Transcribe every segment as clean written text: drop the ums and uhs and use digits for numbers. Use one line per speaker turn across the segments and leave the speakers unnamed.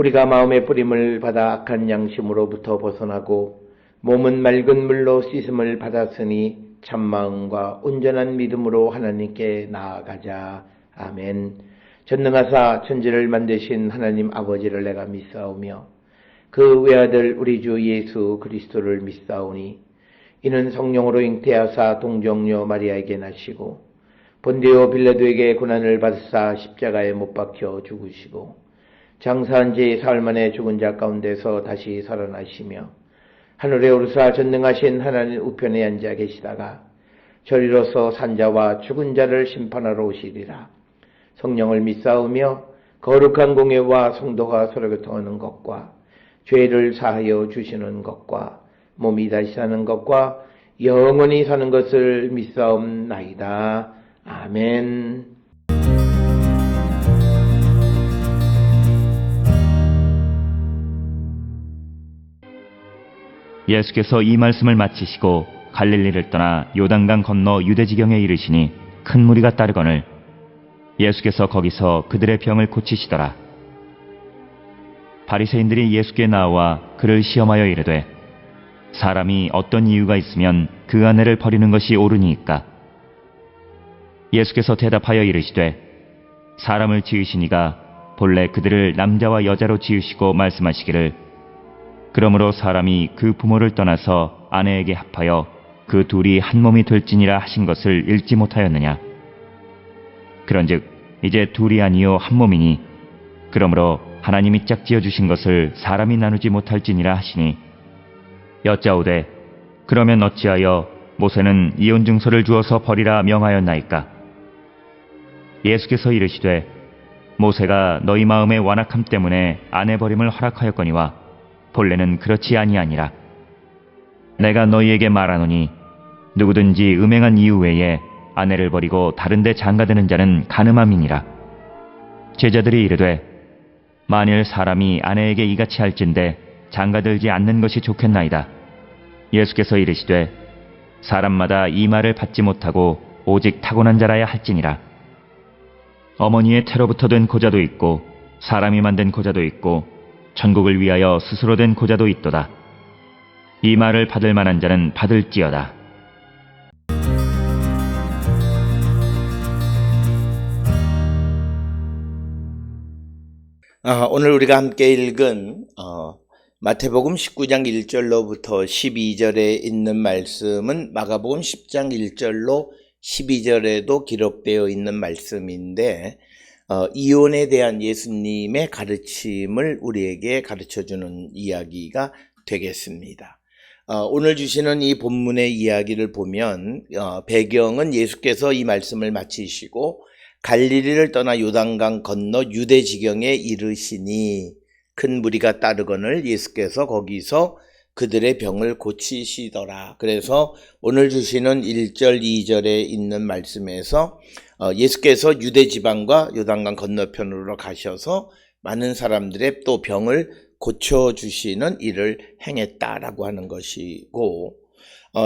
우리가 마음의 뿌림을 받아 악한 양심으로부터 벗어나고 몸은 맑은 물로 씻음을 받았으니 참마음과 온전한 믿음으로 하나님께 나아가자. 아멘. 전능하사 천지를 만드신 하나님 아버지를 내가 믿사오며 그 외아들 우리 주 예수 그리스도를 믿사오니 이는 성령으로 잉태하사 동정녀 마리아에게 나시고 본디오 빌라도에게 고난을 받으사 십자가에 못 박혀 죽으시고 장사한 지 사흘 만에 죽은 자 가운데서 다시 살아나시며 하늘에 오르사 전능하신 하나님 우편에 앉아 계시다가 저리로서 산자와 죽은 자를 심판하러 오시리라. 성령을 믿사오며 거룩한 공예와 성도가 서로 교통하는 것과 죄를 사하여 주시는 것과 몸이 다시 사는 것과 영원히 사는 것을 믿사옵나이다. 아멘.
예수께서 이 말씀을 마치시고 갈릴리를 떠나 요단강 건너 유대지경에 이르시니 큰 무리가 따르거늘 예수께서 거기서 그들의 병을 고치시더라. 바리새인들이 예수께 나와 그를 시험하여 이르되 사람이 어떤 이유가 있으면 그 아내를 버리는 것이 옳으니이까? 예수께서 대답하여 이르시되 사람을 지으시니가 본래 그들을 남자와 여자로 지으시고 말씀하시기를 그러므로 사람이 그 부모를 떠나서 아내에게 합하여 그 둘이 한 몸이 될지니라 하신 것을 읽지 못하였느냐? 그런즉 이제 둘이 아니요 한 몸이니 그러므로 하나님이 짝지어 주신 것을 사람이 나누지 못할지니라 하시니 여짜오되 그러면 어찌하여 모세는 이혼 증서를 주어서 버리라 명하였나이까? 예수께서 이르시되 모세가 너희 마음의 완악함 때문에 아내 버림을 허락하였거니와 본래는 그렇지 아니하니라. 내가 너희에게 말하노니 누구든지 음행한 이유 외에 아내를 버리고 다른 데 장가드는 자는 간음함이니라. 제자들이 이르되 만일 사람이 아내에게 이같이 할진대 장가들지 않는 것이 좋겠나이다. 예수께서 이르시되 사람마다 이 말을 받지 못하고 오직 타고난 자라야 할지니라. 어머니의 태로부터 된 고자도 있고 사람이 만든 고자도 있고 천국을 위하여 스스로 된 고자도 있도다. 이 말을 받을 만한 자는 받을지어다.
오늘 우리가 함께 읽은 마태복음 19장 1절로부터 12절에 있는 말씀은 마가복음 10장 1절로 12절에도 기록되어 있는 말씀인데 이혼에 대한 예수님의 가르침을 우리에게 가르쳐주는 이야기가 되겠습니다. 오늘 주시는 이 본문의 이야기를 보면 배경은 예수께서 이 말씀을 마치시고 갈릴리를 떠나 요단강 건너 유대지경에 이르시니 큰 무리가 따르거늘 예수께서 거기서 그들의 병을 고치시더라. 그래서 오늘 주시는 1절, 2절에 있는 말씀에서 예수께서 유대지방과 요단강 건너편으로 가셔서 많은 사람들의 또 병을 고쳐주시는 일을 행했다라고 하는 것이고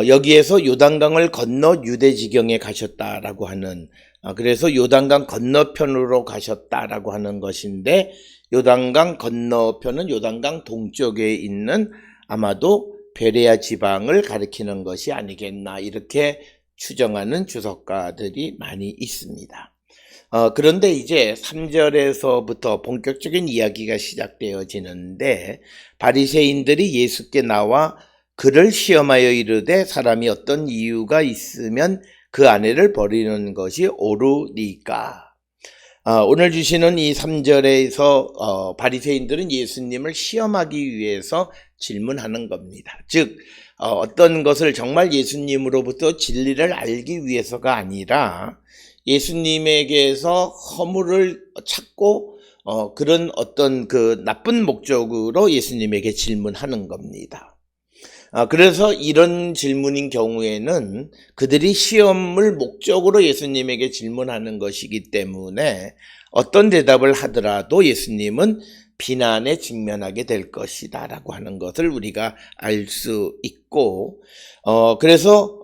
여기에서 요단강을 건너 유대지경에 가셨다라고 하는 그래서 요단강 건너편으로 가셨다라고 하는 것인데 요단강 건너편은 요단강 동쪽에 있는 아마도 베레아 지방을 가리키는 것이 아니겠나 이렇게 추정하는 주석가들이 많이 있습니다. 그런데 이제 3절에서부터 본격적인 이야기가 시작되어지는데 바리새인들이 예수께 나와 그를 시험하여 이르되 사람이 어떤 이유가 있으면 그 아내를 버리는 것이 옳으니까. 오늘 주시는 이 3절에서 바리새인들은 예수님을 시험하기 위해서 질문하는 겁니다. 즉 어떤 것을 정말 예수님으로부터 진리를 알기 위해서가 아니라 예수님에게서 허물을 찾고 그런 어떤 그 나쁜 목적으로 예수님에게 질문하는 겁니다. 그래서 이런 질문인 경우에는 그들이 시험을 목적으로 예수님에게 질문하는 것이기 때문에 어떤 대답을 하더라도 예수님은 비난에 직면하게 될 것이다 라고 하는 것을 우리가 알 수 있고 그래서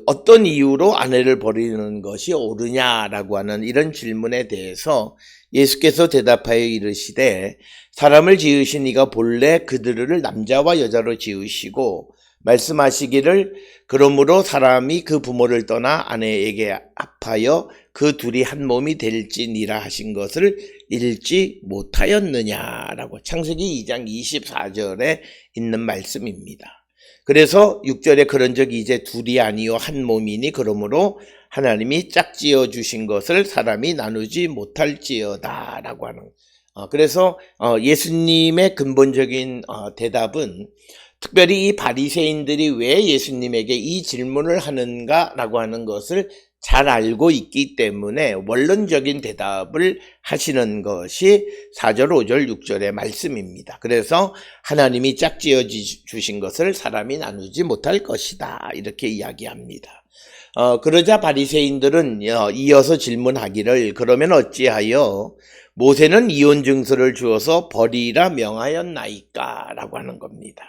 어떤 이유로 아내를 버리는 것이 옳으냐라고 하는 이런 질문에 대해서 예수께서 대답하여 이르시되 사람을 지으신 이가 본래 그들을 남자와 여자로 지으시고 말씀하시기를 그러므로 사람이 그 부모를 떠나 아내에게 합하여 그 둘이 한 몸이 될지니라 하신 것을 읽지 못하였느냐라고 창세기 2장 24절에 있는 말씀입니다. 그래서 6절에 그런즉 이제 둘이 아니요 한 몸이니 그러므로 하나님이 짝지어 주신 것을 사람이 나누지 못할지어다 라고 하는 그래서 예수님의 근본적인 대답은 특별히 이 바리새인들이 왜 예수님에게 이 질문을 하는가라고 하는 것을 잘 알고 있기 때문에 원론적인 대답을 하시는 것이 4절, 5절, 6절의 말씀입니다. 그래서 하나님이 짝지어 주신 것을 사람이 나누지 못할 것이다 이렇게 이야기합니다. 그러자 바리새인들은 이어서 질문하기를 그러면 어찌하여 모세는 이혼 증서를 주어서 버리라 명하였나이까 라고 하는 겁니다.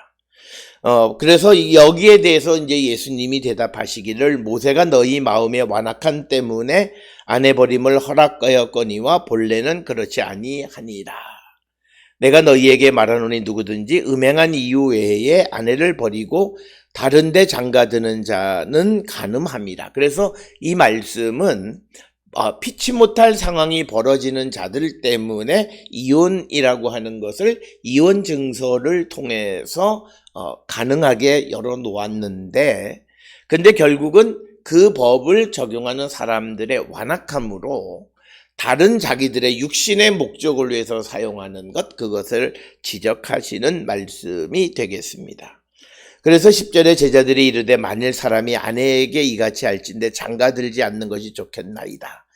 그래서 여기에 대해서 이제 예수님이 대답하시기를 모세가 너희 마음에 완악한 때문에 아내 버림을 허락하였거니와 본래는 그렇지 아니하니라. 내가 너희에게 말하노니 누구든지 음행한 이유 외에 아내를 버리고 다른 데 장가드는 자는 간음함이라. 그래서 이 말씀은 피치 못할 상황이 벌어지는 자들 때문에 이혼이라고 하는 것을 이혼 증서를 통해서 가능하게 열어놓았는데 근데 결국은 그 법을 적용하는 사람들의 완악함으로 다른 자기들의 육신의 목적을 위해서 사용하는 것 그것을 지적하시는 말씀이 되겠습니다. 그래서 10절에 제자들이 이르되 만일 사람이 아내에게 이같이 할진대 장가들지 않는 것이 좋겠나이다.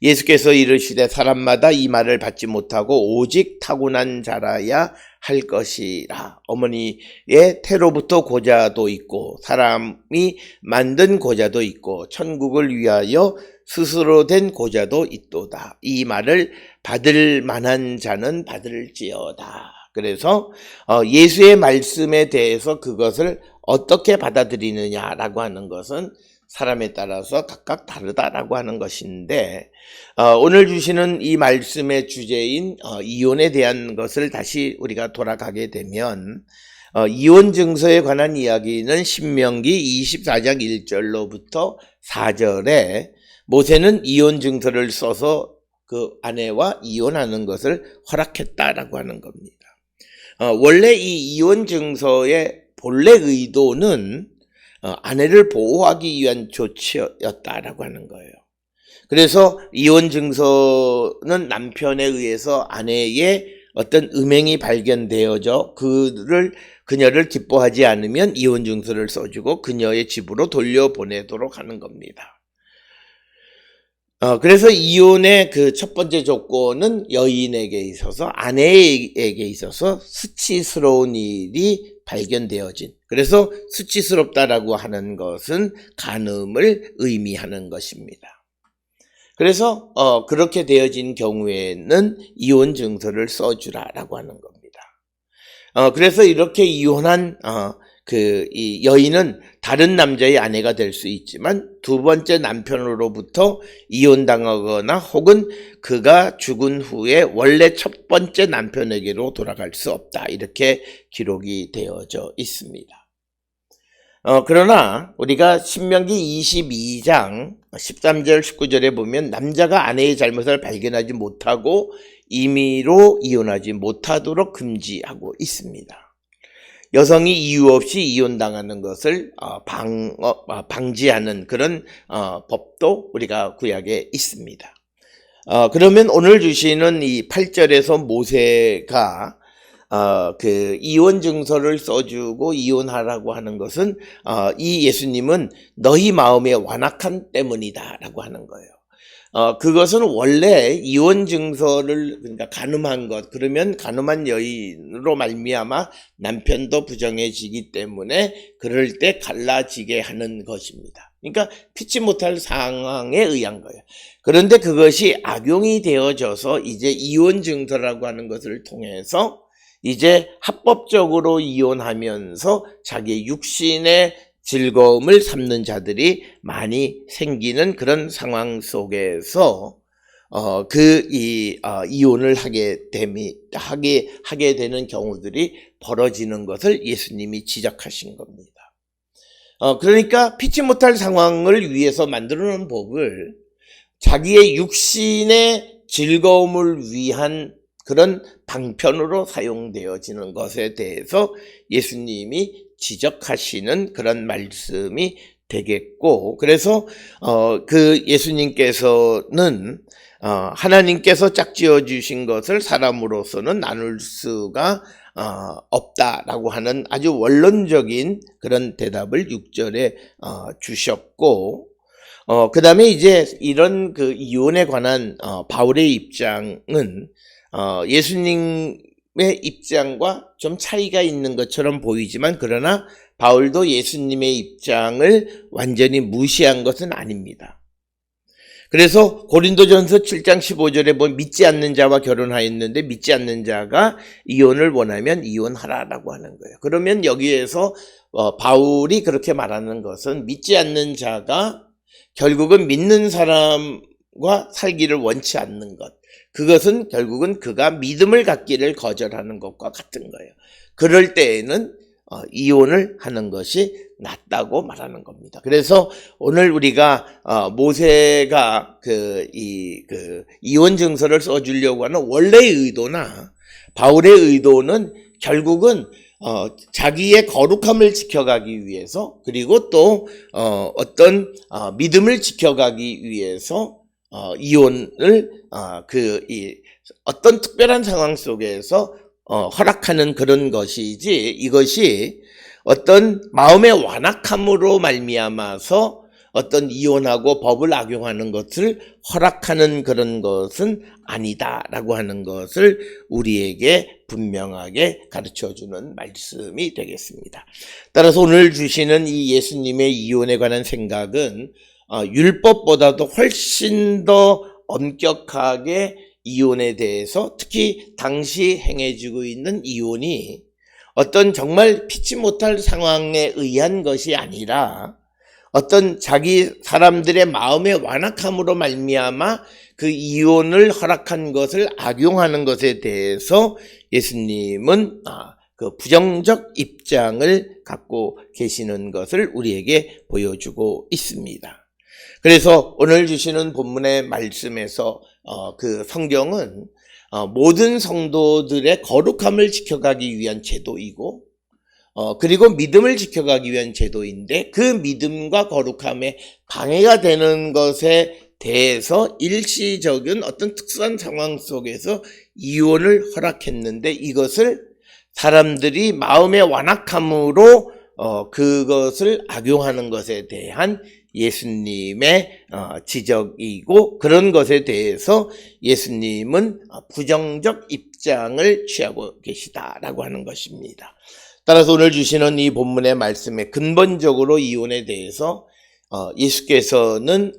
예수께서 이르시되 사람마다 이 말을 받지 못하고 오직 타고난 자라야 할 것이라. 어머니의 태로부터 고자도 있고 사람이 만든 고자도 있고 천국을 위하여 스스로 된 고자도 있도다. 이 말을 받을 만한 자는 받을지어다. 그래서 예수의 말씀에 대해서 그것을 어떻게 받아들이느냐라고 하는 것은 사람에 따라서 각각 다르다라고 하는 것인데 오늘 주시는 이 말씀의 주제인 이혼에 대한 것을 다시 우리가 돌아가게 되면 이혼 증서에 관한 이야기는 신명기 24장 1절로부터 4절에 모세는 이혼 증서를 써서 그 아내와 이혼하는 것을 허락했다라고 하는 겁니다. 원래 이 이혼 증서의 본래 의도는 아내를 보호하기 위한 조치였다라고 하는 거예요. 그래서 이혼 증서는 남편에 의해서 아내의 어떤 음행이 발견되어져 그녀를 기뻐하지 않으면 이혼 증서를 써주고 그녀의 집으로 돌려보내도록 하는 겁니다. 그래서 이혼의 그 첫 번째 조건은 여인에게 있어서 아내에게 있어서 수치스러운 일이 발견되어진 그래서 수치스럽다라고 하는 것은 간음을 의미하는 것입니다. 그래서 그렇게 되어진 경우에는 이혼 증서를 써주라라고 하는 겁니다. 그래서 이렇게 이혼한 이 여인은 다른 남자의 아내가 될 수 있지만 두 번째 남편으로부터 이혼당하거나 혹은 그가 죽은 후에 원래 첫 번째 남편에게로 돌아갈 수 없다. 이렇게 기록이 되어져 있습니다. 그러나 우리가 신명기 22장 13절 19절에 보면 남자가 아내의 잘못을 발견하지 못하고 임의로 이혼하지 못하도록 금지하고 있습니다. 여성이 이유 없이 이혼당하는 것을 방지하는 그런 법도 우리가 구약에 있습니다. 그러면 오늘 주시는 이 8절에서 모세가 그 이혼 증서를 써주고 이혼하라고 하는 것은 이 예수님은 너희 마음의 완악함 때문이다라고 하는 거예요. 그것은 원래 이혼 증서를 그러니까 간음한 것 그러면 간음한 여인으로 말미암아 남편도 부정해지기 때문에 그럴 때 갈라지게 하는 것입니다. 그러니까 피치 못할 상황에 의한 거예요. 그런데 그것이 악용이 되어져서 이제 이혼 증서라고 하는 것을 통해서 이제 합법적으로 이혼하면서 자기 육신의 즐거움을 삼는 자들이 많이 생기는 그런 상황 속에서 이혼을 하게 되는 경우들이 벌어지는 것을 예수님이 지적하신 겁니다.
그러니까 피치 못할 상황을 위해서 만들어 놓은 법을 자기의 육신의 즐거움을 위한 그런 방편으로 사용되어지는 것에 대해서 예수님이 지적하시는 그런 말씀이 되겠고, 그래서 그 예수님께서는 하나님께서 짝지어 주신 것을 사람으로서는 나눌 수가 없다라고 하는 아주 원론적인 그런 대답을 6절에 주셨고, 그 다음에 이제 이런 그 이혼에 관한 바울의 입장은 예수님의 입장과 좀 차이가 있는 것처럼 보이지만, 그러나 바울도 예수님의 입장을 완전히 무시한 것은 아닙니다. 그래서 고린도전서 7장 15절에 보면 믿지 않는 자와 결혼하였는데 믿지 않는 자가 이혼을 원하면 이혼하라라고 하는 거예요. 그러면 여기에서 바울이 그렇게 말하는 것은 믿지 않는 자가 결국은 믿는 사람과 살기를 원치 않는 것, 그것은 결국은 그가 믿음을 갖기를 거절하는 것과 같은 거예요. 그럴 때에는 이혼을 하는 것이 낫다고 말하는 겁니다. 그래서 오늘 우리가 모세가 이혼 증서를 써주려고 하는 원래의 의도나 바울의 의도는 결국은 자기의 거룩함을 지켜가기 위해서, 그리고 또 어떤 믿음을 지켜가기 위해서 이혼을 어떤 특별한 상황 속에서 허락하는 그런 것이지, 이것이 어떤 마음의 완악함으로 말미암아서 어떤 이혼하고 법을 악용하는 것을 허락하는 그런 것은 아니다라고 하는 것을 우리에게 분명하게 가르쳐주는 말씀이 되겠습니다. 따라서 오늘 주시는 이 예수님의 이혼에 관한 생각은 율법보다도 훨씬 더 엄격하게 이혼에 대해서, 특히 당시 행해지고 있는 이혼이 어떤 정말 피치 못할 상황에 의한 것이 아니라 어떤 자기 사람들의 마음의 완악함으로 말미암아 그 이혼을 허락한 것을 악용하는 것에 대해서 예수님은 그 부정적 입장을 갖고 계시는 것을 우리에게 보여주고 있습니다. 그래서 오늘 주시는 본문의 말씀에서 그 성경은 모든 성도들의 거룩함을 지켜가기 위한 제도이고, 그리고 믿음을 지켜가기 위한 제도인데, 그 믿음과 거룩함에 방해가 되는 것에 대해서 일시적인 어떤 특수한 상황 속에서 이혼을 허락했는데, 이것을 사람들이 마음의 완악함으로 그것을 악용하는 것에 대한 예수님의 지적이고, 그런 것에 대해서 예수님은 부정적 입장을 취하고 계시다라고 하는 것입니다. 따라서 오늘 주시는 이 본문의 말씀에 근본적으로 이혼에 대해서 예수께서는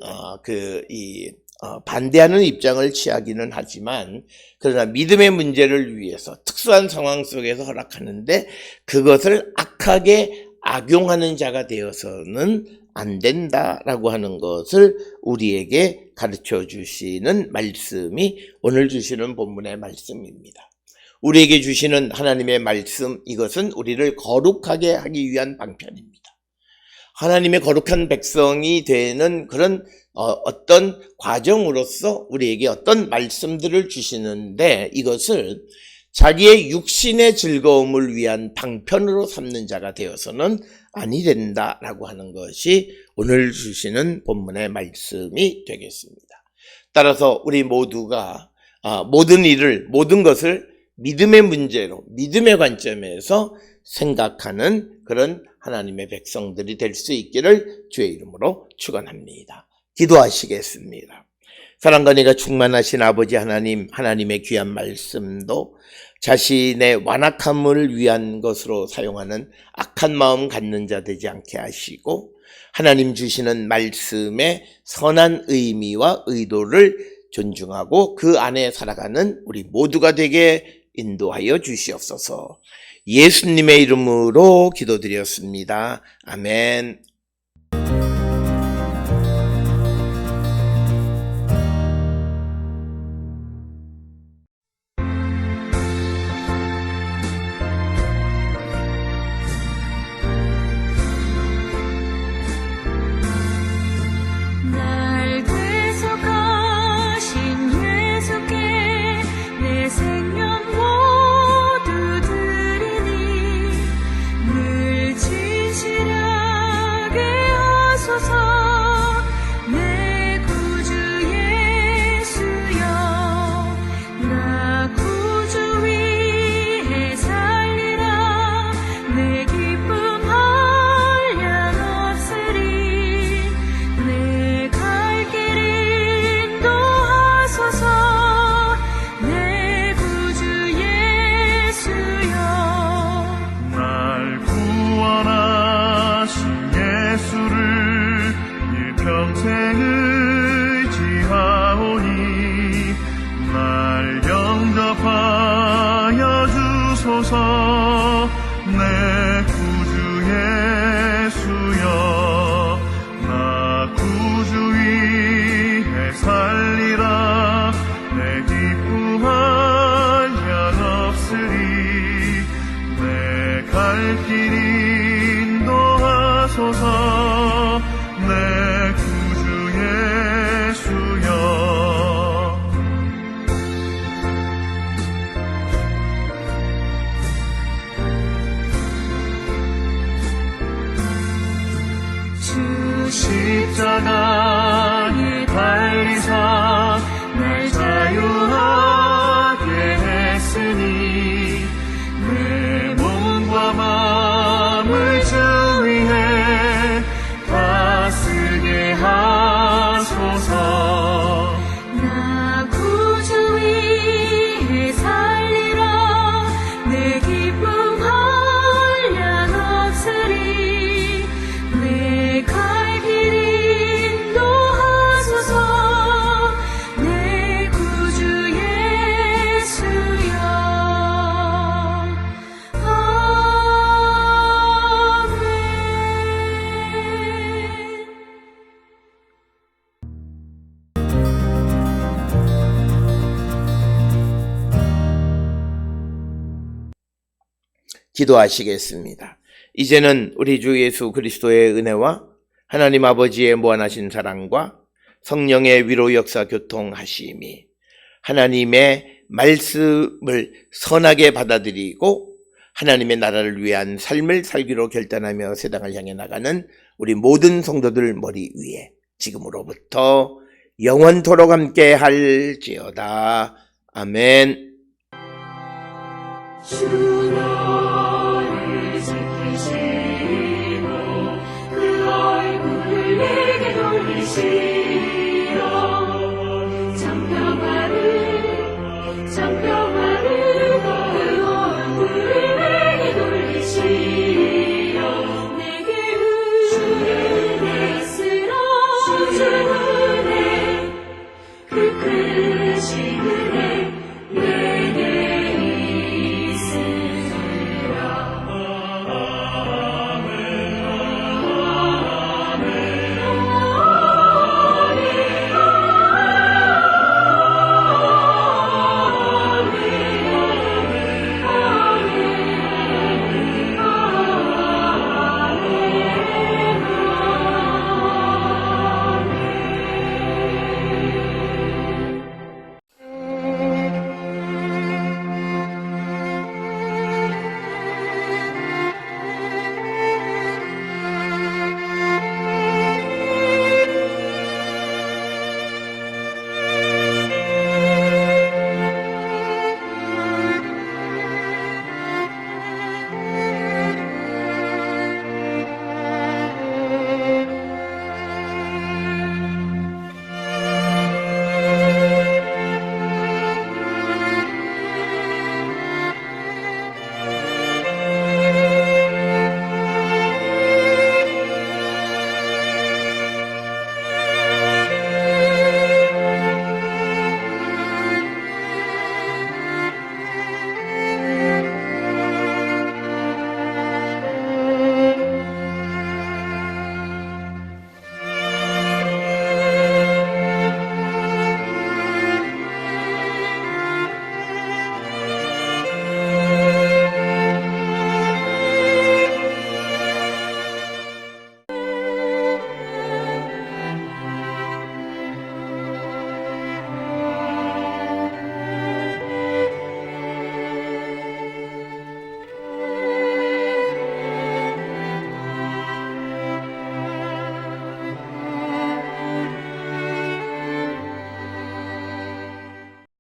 반대하는 입장을 취하기는 하지만, 그러나 믿음의 문제를 위해서 특수한 상황 속에서 허락하는데 그것을 악하게 악용하는 자가 되어서는 안 된다라고 하는 것을 우리에게 가르쳐 주시는 말씀이 오늘 주시는 본문의 말씀입니다. 우리에게 주시는 하나님의 말씀, 이것은 우리를 거룩하게 하기 위한 방편입니다. 하나님의 거룩한 백성이 되는 그런 어떤 과정으로서 우리에게 어떤 말씀들을 주시는데, 이것을 자기의 육신의 즐거움을 위한 방편으로 삼는 자가 되어서는 아니 된다라고 하는 것이 오늘 주시는 본문의 말씀이 되겠습니다. 따라서 우리 모두가 모든 것을 믿음의 문제로, 믿음의 관점에서 생각하는 그런 하나님의 백성들이 될 수 있기를 주의 이름으로 축원합니다. 기도하시겠습니다. 사랑과 은혜가 충만하신 아버지 하나님, 하나님의 귀한 말씀도 자신의 완악함을 위한 것으로 사용하는 악한 마음 갖는 자 되지 않게 하시고, 하나님 주시는 말씀의 선한 의미와 의도를 존중하고 그 안에 살아가는 우리 모두가 되게 인도하여 주시옵소서. 예수님의 이름으로 기도드렸습니다. 아멘.
하소서. 내 구주 예수여, 나 구주 위에 살리라. 내 기쁨할 양 없으리. 내 갈 길 인도하소서. 내 구주 예수여. 주 십자가에 달리사 날 자유하게 했으니 내 몸과 마음을 주 위해 다 쓰게 하소서.
나 구주 위에 살리라. 내 기쁨할 양 없으리. 내 갈 길 인도하소서. 내 구주 예수여. 아멘.
기도하시겠습니다. 이제는 우리 주 예수 그리스도의 은혜와 하나님 아버지의 무한하신 사랑과 성령의 위로 역사 교통하심이 하나님의 말씀을 선하게 받아들이고 하나님의 나라를 위한 삶을 살기로 결단하며 세상을 향해 나가는 우리 모든 성도들 머리 위에 지금으로부터 영원토록 함께 할지어다. 아멘.
주 너를 지키시고 그 얼굴을 내게 돌리시고